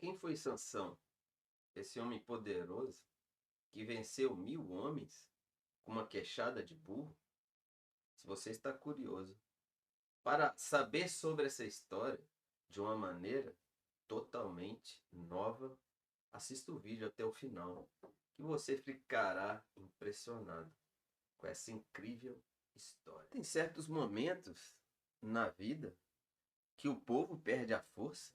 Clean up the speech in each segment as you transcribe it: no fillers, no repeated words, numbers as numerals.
Quem foi Sansão? Esse homem poderoso que venceu 1000 homens com uma queixada de burro? Se você está curioso para saber sobre essa história de uma maneira totalmente nova, assista o vídeo até o final, que você ficará impressionado com essa incrível história. Tem certos momentos na vida que o povo perde a força.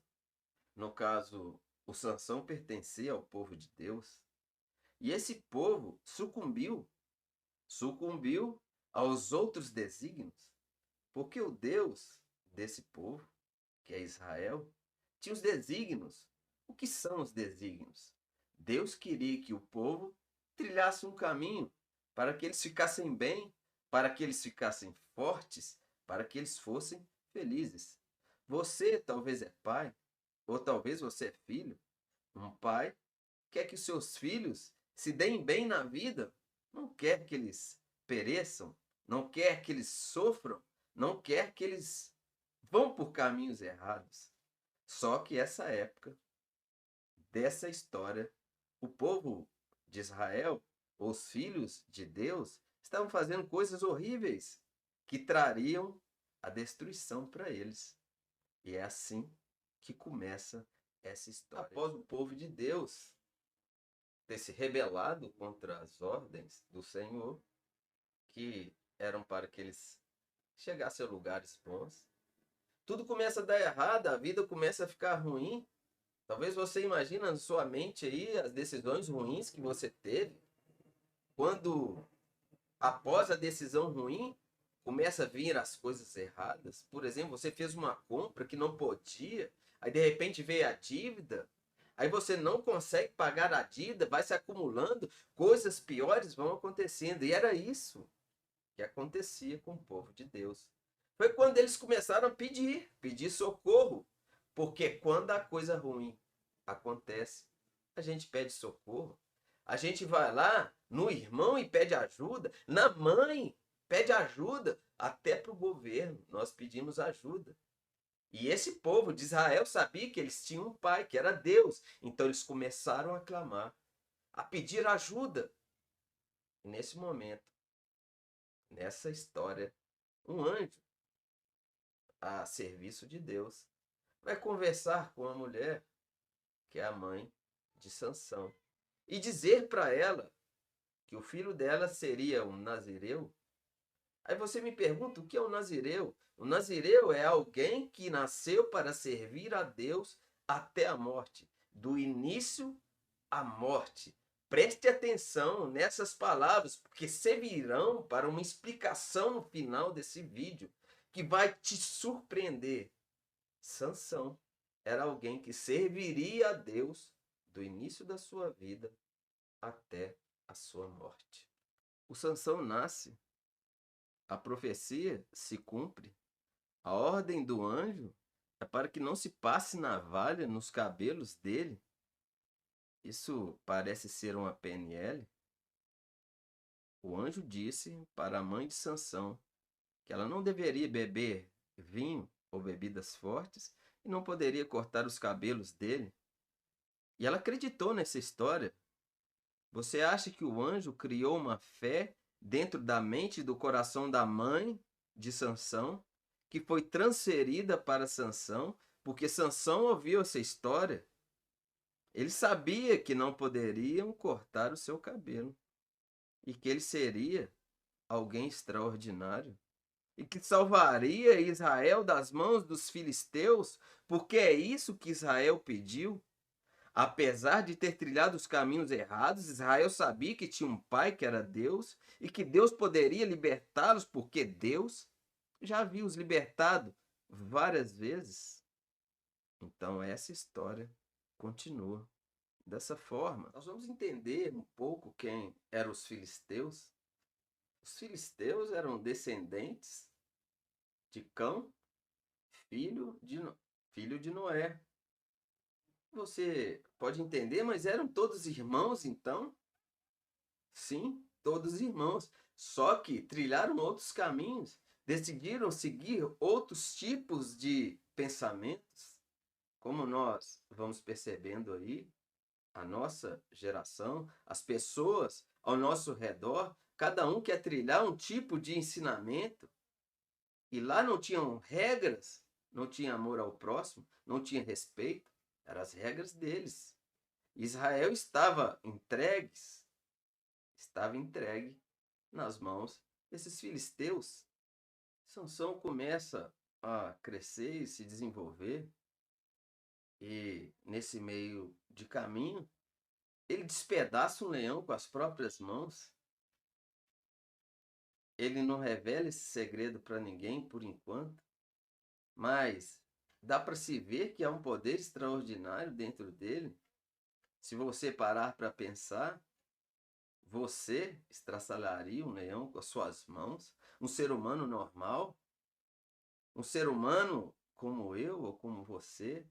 No caso, o Sansão pertencia ao povo de Deus. E esse povo sucumbiu aos outros desígnios, porque o Deus desse povo, que é Israel, tinha os desígnios. O que são os desígnios? Deus queria que o povo trilhasse um caminho para que eles ficassem bem, para que eles ficassem fortes, para que eles fossem felizes. Você talvez é pai, ou talvez você é filho. Um pai quer que os seus filhos se deem bem na vida, não quer que eles pereçam, não quer que eles sofram, não quer que eles vão por caminhos errados. Só que essa época, dessa história, o povo de Israel, os filhos de Deus, estavam fazendo coisas horríveis que trariam a destruição para eles. E é assim que começa essa história. Após o povo de Deus ter se rebelado contra as ordens do Senhor, que eram para que eles chegassem a lugares bons, tudo começa a dar errado, a vida começa a ficar ruim. Talvez você imagine na sua mente aí as decisões ruins que você teve. Quando, após a decisão ruim, começa a vir as coisas erradas. Por exemplo, você fez uma compra que não podia, aí de repente veio a dívida, aí você não consegue pagar a dívida, vai se acumulando, coisas piores vão acontecendo. E era isso que acontecia com o povo de Deus. Foi quando eles começaram a pedir socorro. Porque quando a coisa ruim acontece, a gente pede socorro. A gente vai lá no irmão e pede ajuda, na mãe pede ajuda, até para o governo nós pedimos ajuda. E esse povo de Israel sabia que eles tinham um pai, que era Deus. Então eles começaram a clamar, a pedir ajuda. E nesse momento, nessa história, um anjo a serviço de Deus vai conversar com a mulher, que é a mãe de Sansão, e dizer para ela que o filho dela seria um nazireu. Aí você me pergunta, o que é um nazireu? O nazireu é alguém que nasceu para servir a Deus até a morte, do início à morte. Preste atenção nessas palavras, porque servirão para uma explicação no final desse vídeo que vai te surpreender. Sansão era alguém que serviria a Deus do início da sua vida até a sua morte. O Sansão nasce, a profecia se cumpre, a ordem do anjo é para que não se passe navalha nos cabelos dele. Isso parece ser uma PNL. O anjo disse para a mãe de Sansão que ela não deveria beber vinho ou bebidas fortes e não poderia cortar os cabelos dele. E ela acreditou nessa história. Você acha que o anjo criou uma fé dentro da mente e do coração da mãe de Sansão, que foi transferida para Sansão, porque Sansão ouviu essa história? Ele sabia que não poderiam cortar o seu cabelo e que ele seria alguém extraordinário e que salvaria Israel das mãos dos filisteus, porque é isso que Israel pediu. Apesar de ter trilhado os caminhos errados, Israel sabia que tinha um pai que era Deus e que Deus poderia libertá-los, porque Deus já havia os libertado várias vezes. Então essa história continua dessa forma. Nós vamos entender um pouco quem eram os filisteus. Os filisteus eram descendentes de Cão, filho de Noé. Você pode entender, mas eram todos irmãos então? Sim, todos irmãos. Só que trilharam outros caminhos, decidiram seguir outros tipos de pensamentos, como nós vamos percebendo aí, a nossa geração, as pessoas ao nosso redor, cada um quer trilhar um tipo de ensinamento, e lá não tinham regras, não tinha amor ao próximo, não tinha respeito, eram as regras deles. Israel estava entregue nas mãos desses filisteus. Sansão começa a crescer e se desenvolver, e nesse meio de caminho, ele despedaça um leão com as próprias mãos. Ele não revela esse segredo para ninguém por enquanto, mas dá para se ver que há um poder extraordinário dentro dele. Se você parar para pensar, você estraçalharia um leão com as suas mãos? Um ser humano normal? Um ser humano como eu ou como você?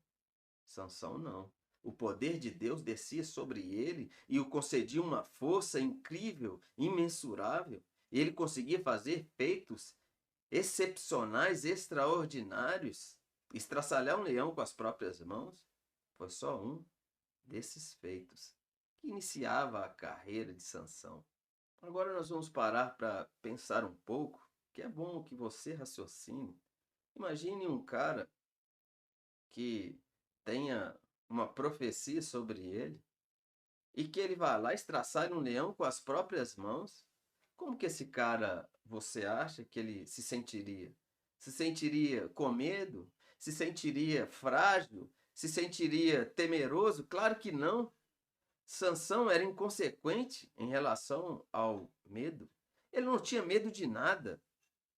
Sansão não. O poder de Deus descia sobre ele e o concedia uma força incrível, imensurável. Ele conseguia fazer feitos excepcionais, extraordinários. Estraçalhar um leão com as próprias mãos foi só um desses feitos que iniciava a carreira de Sansão. Agora nós vamos parar para pensar um pouco, que é bom que você raciocine. Imagine um cara que tenha uma profecia sobre ele e que ele vá lá estraçalhe um leão com as próprias mãos. Como que esse cara, você acha que ele se sentiria? Se sentiria com medo? Se sentiria frágil? Se sentiria temeroso? Claro que não. Sansão era inconsequente em relação ao medo. Ele não tinha medo de nada,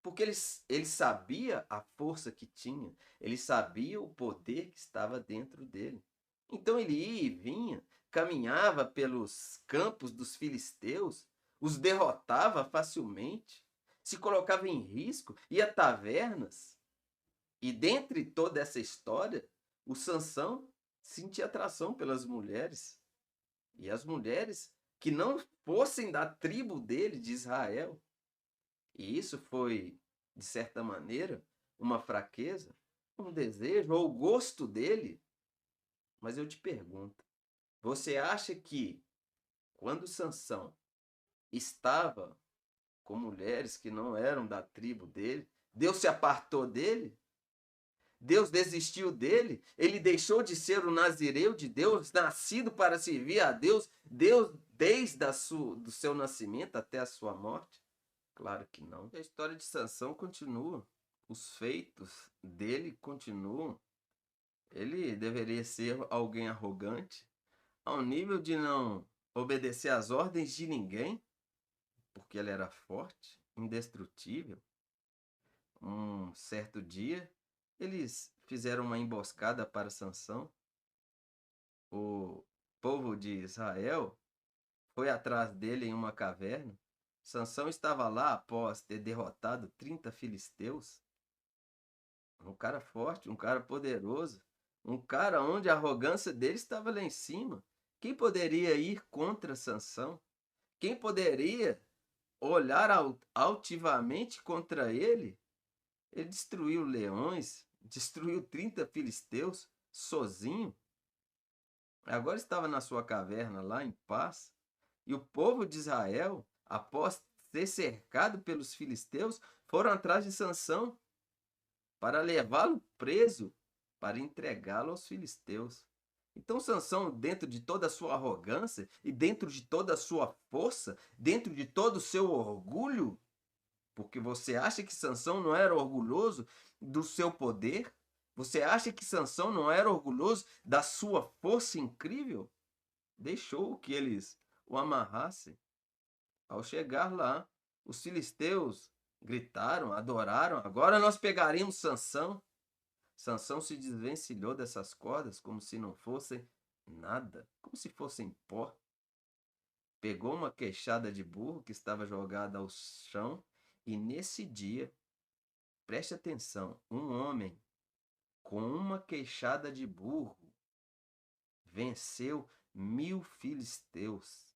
porque ele sabia a força que tinha, ele sabia o poder que estava dentro dele. Então ele ia e vinha, caminhava pelos campos dos filisteus, os derrotava facilmente, se colocava em risco, ia a tavernas. E dentre toda essa história, o Sansão sentia atração pelas mulheres. E as mulheres que não fossem da tribo dele, de Israel. E isso foi, de certa maneira, uma fraqueza, um desejo ou o gosto dele. Mas eu te pergunto, você acha que quando Sansão estava com mulheres que não eram da tribo dele, Deus se apartou dele? Deus desistiu dele? Ele deixou de ser o nazireu de Deus, nascido para servir a Deus, Deus desde do seu nascimento até a sua morte? Claro que não. A história de Sansão continua. Os feitos dele continuam. Ele deveria ser alguém arrogante, ao nível de não obedecer às ordens de ninguém, porque ele era forte, indestrutível. Um certo dia, eles fizeram uma emboscada para Sansão. O povo de Israel foi atrás dele em uma caverna. Sansão estava lá após ter derrotado 30 filisteus. Um cara forte, um cara poderoso, um cara onde a arrogância dele estava lá em cima. Quem poderia ir contra Sansão? Quem poderia olhar altivamente contra ele? Ele destruiu leões, destruiu 30 filisteus sozinho. Agora estava na sua caverna lá em paz. E o povo de Israel, após ser cercado pelos filisteus, foram atrás de Sansão para levá-lo preso, para entregá-lo aos filisteus. Então Sansão, dentro de toda a sua arrogância e dentro de toda a sua força, dentro de todo o seu orgulho, porque você acha que Sansão não era orgulhoso do seu poder? Você acha que Sansão não era orgulhoso da sua força incrível? Deixou que eles o amarrassem. Ao chegar lá, os filisteus gritaram, adoraram. Agora nós pegaremos Sansão. Sansão se desvencilhou dessas cordas como se não fossem nada, como se fossem pó. Pegou uma queixada de burro que estava jogada ao chão e nesse dia, preste atenção, um homem com uma queixada de burro venceu 1000 filisteus.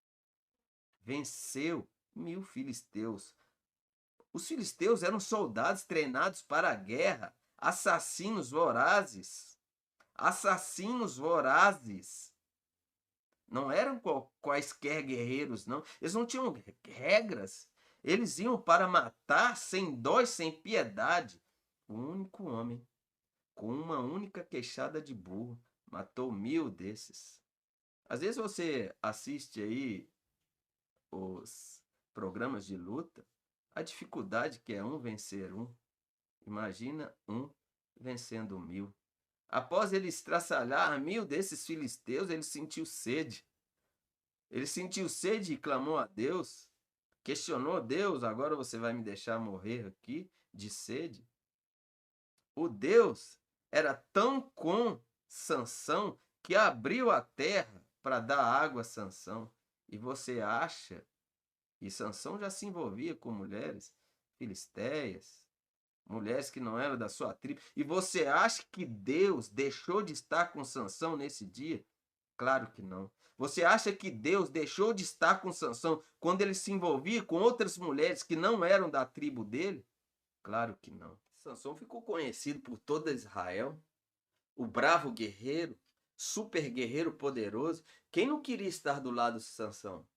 Venceu 1000 filisteus. Os filisteus eram soldados treinados para a guerra, assassinos vorazes. assassinos vorazes. Não eram quaisquer guerreiros, não. Eles não tinham regras. Eles iam para matar sem dó e sem piedade. O único homem, com uma única queixada de burro, matou 1000 desses. Às vezes você assiste aí os programas de luta, a dificuldade que é um vencer um. Imagina um vencendo 1000. Após ele estraçalhar 1000 desses filisteus, ele sentiu sede. Ele sentiu sede e clamou a Deus. Questionou Deus: agora você vai me deixar morrer aqui de sede? O Deus era tão com Sansão que abriu a terra para dar água a Sansão. E você acha que Sansão já se envolvia com mulheres filisteias, mulheres que não eram da sua tribo? E você acha que Deus deixou de estar com Sansão nesse dia? Claro que não. Você acha que Deus deixou de estar com Sansão quando ele se envolvia com outras mulheres que não eram da tribo dele? Claro que não. Sansão ficou conhecido por toda Israel, o bravo guerreiro, super guerreiro poderoso. Quem não queria estar do lado de Sansão?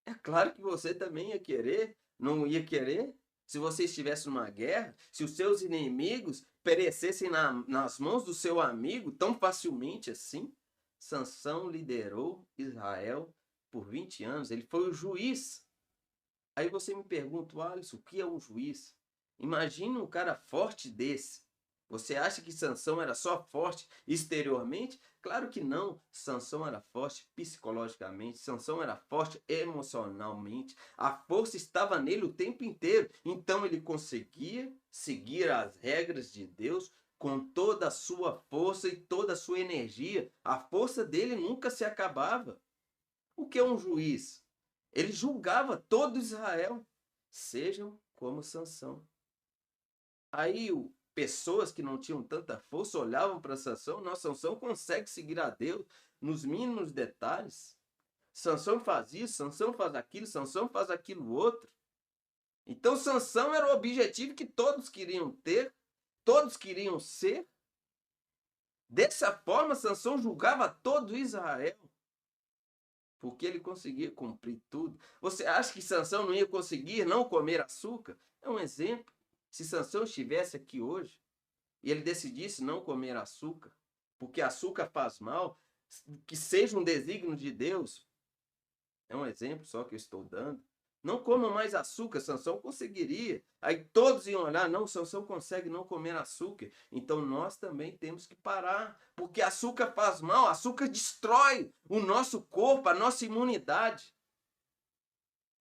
É claro que você também ia querer, não ia querer? Se você estivesse numa guerra, se os seus inimigos perecessem nas mãos do seu amigo tão facilmente assim? Sansão liderou Israel por 20 anos, ele foi o juiz. Aí você me pergunta: Alisson, o que é um juiz? Imagina um cara forte desse. Você acha que Sansão era só forte exteriormente? Claro que não. Sansão era forte psicologicamente, Sansão era forte emocionalmente. A força estava nele o tempo inteiro. Então ele conseguia seguir as regras de Deus com toda a sua força e toda a sua energia. A força dele nunca se acabava. O que é um juiz? Ele julgava todo Israel, sejam como Sansão. Aí pessoas que não tinham tanta força olhavam para Sansão. Nossa, Sansão consegue seguir a Deus nos mínimos detalhes. Sansão faz isso, Sansão faz aquilo, Sansão faz aquilo outro. Então Sansão era o objetivo que todos queriam ter, todos queriam ser. Dessa forma, Sansão julgava todo Israel, porque ele conseguia cumprir tudo. Você acha que Sansão não ia conseguir não comer açúcar? É um exemplo. Se Sansão estivesse aqui hoje e ele decidisse não comer açúcar, porque açúcar faz mal, que seja um desígnio de Deus, é um exemplo só que eu estou dando. Não coma mais açúcar, Sansão conseguiria. Aí todos iam olhar: não, Sansão consegue não comer açúcar. Então nós também temos que parar, porque açúcar faz mal, açúcar destrói o nosso corpo, a nossa imunidade.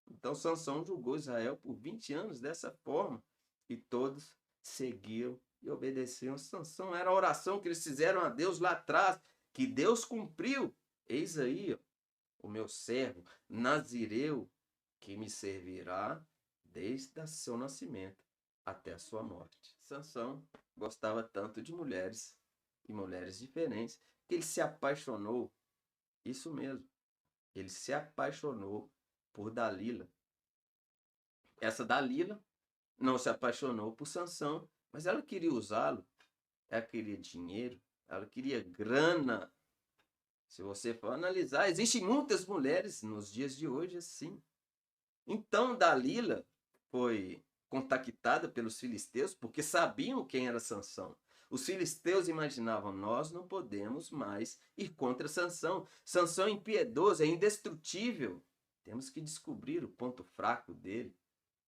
Então Sansão julgou Israel por 20 anos dessa forma. E todos seguiam e obedeciam. Sansão era a oração que eles fizeram a Deus lá atrás, que Deus cumpriu. Eis aí, ó, o meu servo Nazireu, que me servirá desde o seu nascimento até a sua morte. Sansão gostava tanto de mulheres, e mulheres diferentes, que ele se apaixonou. Isso mesmo, ele se apaixonou por Dalila. Essa Dalila não se apaixonou por Sansão, mas ela queria usá-lo. Ela queria dinheiro, ela queria grana. Se você for analisar, existem muitas mulheres nos dias de hoje assim. Então Dalila foi contactada pelos filisteus porque sabiam quem era Sansão. Os filisteus imaginavam: nós não podemos mais ir contra Sansão. Sansão é impiedoso, é indestrutível. Temos que descobrir o ponto fraco dele.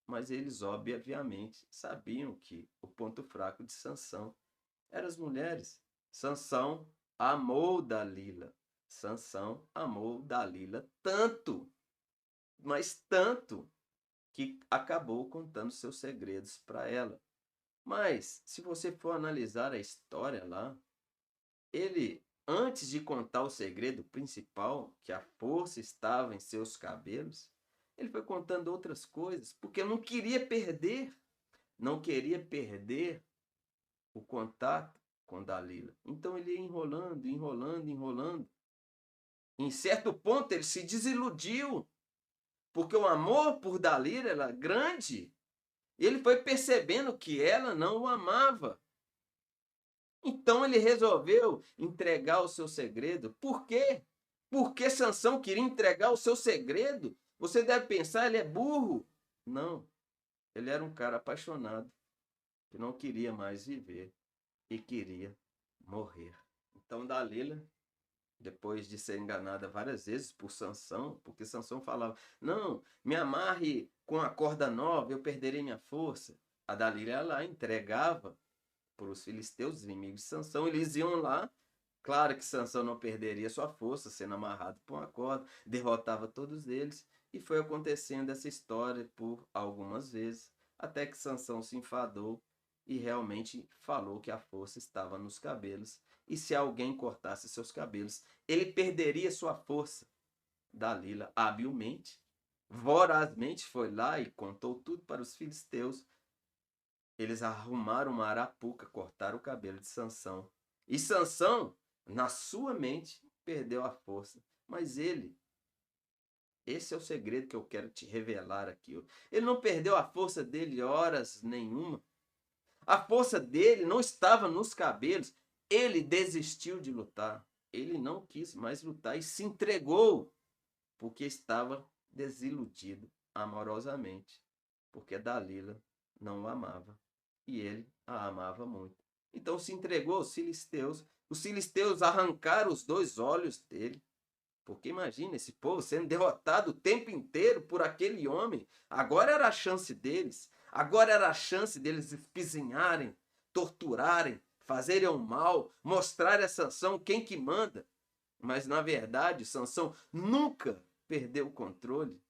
Mas eles, obviamente, sabiam que o ponto fraco de Sansão eram as mulheres. Sansão amou Dalila. Sansão amou Dalila tanto, mas tanto, que acabou contando seus segredos para ela. Mas, se você for analisar a história lá, ele, antes de contar o segredo principal, que a força estava em seus cabelos, ele foi contando outras coisas, porque não queria perder o contato com Dalila. Então ele ia enrolando, enrolando, enrolando. Em certo ponto ele se desiludiu, porque o amor por Dalila era grande. Ele foi percebendo que ela não o amava. Então ele resolveu entregar o seu segredo. Por quê? Porque Sansão queria entregar o seu segredo. Você deve pensar, ele é burro. Não, ele era um cara apaixonado, que não queria mais viver e queria morrer. Então Dalila, depois de ser enganada várias vezes por Sansão, porque Sansão falava, não, me amarre com a corda nova, eu perderei minha força. A Dalila lá entregava para os filisteus, inimigos de Sansão, eles iam lá, claro que Sansão não perderia sua força, sendo amarrado por uma corda, derrotava todos eles, e foi acontecendo essa história por algumas vezes, até que Sansão se enfadou e realmente falou que a força estava nos cabelos, e se alguém cortasse seus cabelos, ele perderia sua força. Dalila, habilmente, vorazmente, foi lá e contou tudo para os filisteus. Eles arrumaram uma arapuca, cortaram o cabelo de Sansão. E Sansão, na sua mente, perdeu a força. Mas esse é o segredo que eu quero te revelar aqui. Ele não perdeu a força dele horas nenhuma. A força dele não estava nos cabelos. Ele desistiu de lutar. Ele não quis mais lutar e se entregou, porque estava desiludido amorosamente, porque Dalila não o amava e ele a amava muito. Então se entregou aos filisteus. Os filisteus arrancaram os 2 olhos dele. Porque imagina esse povo sendo derrotado o tempo inteiro por aquele homem. Agora era a chance deles. Agora era a chance deles espizinharem, torturarem, fazerem o mal, mostrarem a Sansão quem que manda. Mas na verdade, Sansão nunca perdeu o controle.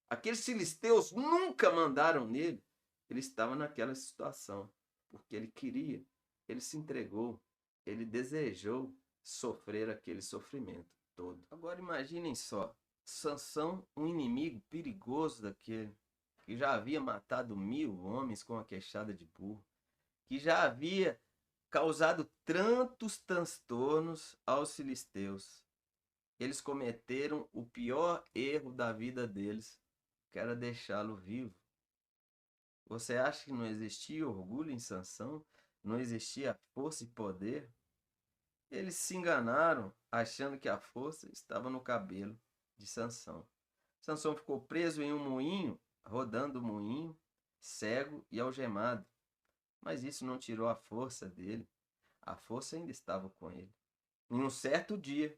Aqueles filisteus nunca mandaram nele. Ele estava naquela situação porque ele queria, ele se entregou, ele desejou sofrer aquele sofrimento todo. Agora imaginem só, Sansão, um inimigo perigoso daquele, que já havia matado 1000 homens com a queixada de burro, que já havia causado tantos transtornos aos filisteus. Eles cometeram o pior erro da vida deles, que era deixá-lo vivo. Você acha que não existia orgulho em Sansão? Não existia força e poder? Eles se enganaram, achando que a força estava no cabelo de Sansão. Sansão ficou preso em um moinho, rodando o moinho, cego e algemado. Mas isso não tirou a força dele. A força ainda estava com ele. Em um certo dia,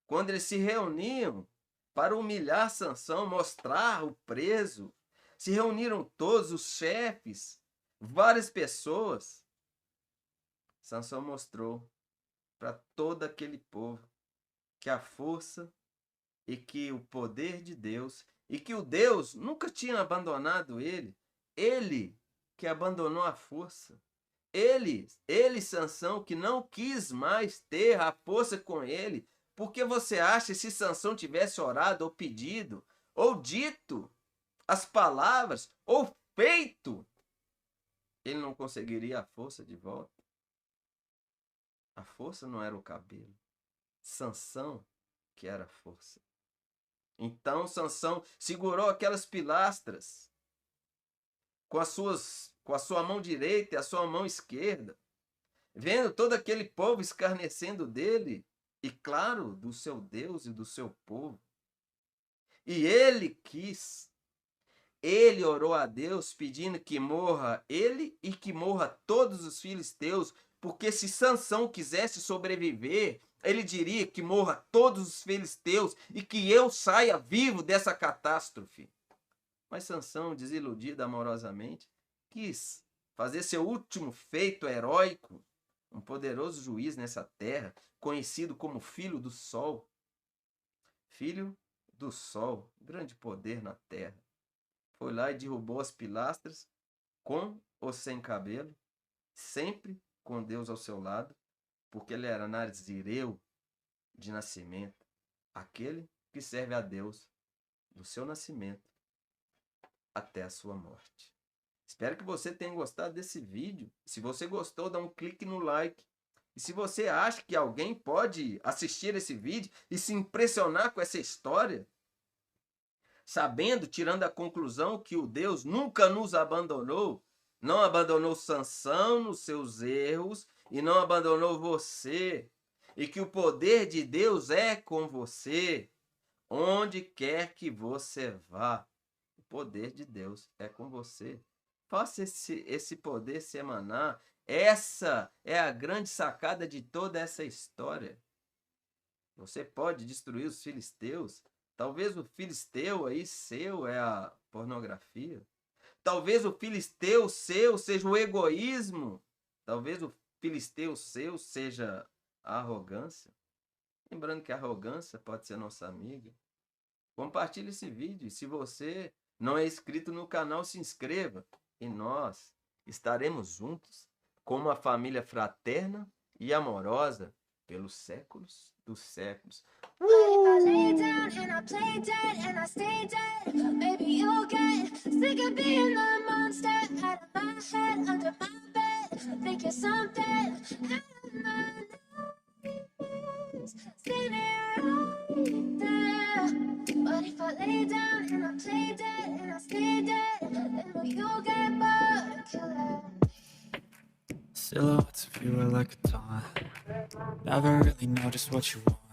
quando eles se reuniam para humilhar Sansão, mostrar o preso, se reuniram todos os chefes, várias pessoas. Sansão mostrou para todo aquele povo que a força e que o poder de Deus, e que o Deus nunca tinha abandonado ele que abandonou a força. Ele, Sansão, que não quis mais ter a força com ele. Porque você acha que se Sansão tivesse orado ou pedido, ou dito as palavras, ou feito, ele não conseguiria a força de volta? A força não era o cabelo. Sansão que era a força. Então Sansão segurou aquelas pilastras com a sua mão direita e a sua mão esquerda, vendo todo aquele povo escarnecendo dele, e claro, do seu Deus e do seu povo. E ele orou a Deus pedindo que morra ele e que morra todos os filisteus, porque se Sansão quisesse sobreviver, ele diria que morra todos os filisteus e que eu saia vivo dessa catástrofe. Mas Sansão, desiludido amorosamente, quis fazer seu último feito heróico, um poderoso juiz nessa terra, conhecido como Filho do Sol. Filho do Sol, grande poder na terra. Foi lá e derrubou as pilastras, com ou sem cabelo, sempre com Deus ao seu lado, porque ele era nazireu de nascimento, aquele que serve a Deus do seu nascimento até a sua morte. Espero que você tenha gostado desse vídeo. Se você gostou, dá um clique no like. E se você acha que alguém pode assistir esse vídeo e se impressionar com essa história, sabendo, tirando a conclusão que o Deus nunca nos abandonou, não abandonou Sansão nos seus erros e não abandonou você, e que o poder de Deus é com você, onde quer que você vá. O poder de Deus é com você. Faça esse poder se emanar. Essa é a grande sacada de toda essa história. Você pode destruir os filisteus. Talvez o filisteu aí seu é a pornografia. Talvez o filisteu seu seja o egoísmo. Talvez o filisteu seu seja a arrogância. Lembrando que a arrogância pode ser nossa amiga. Compartilhe esse vídeo. E se você não é inscrito no canal, se inscreva. E nós estaremos juntos como uma família fraterna e amorosa pelos séculos dos séculos. But if I lay down and I play dead and I stay dead, maybe you'll get sick of being the monster out of my head, under my bed. Think you're something out of my nightmares. See me right there. But if I lay down and I play dead and I stay dead, then will you get bored and kill it? Silhouettes of you are like a taunt. Never really know just what you want.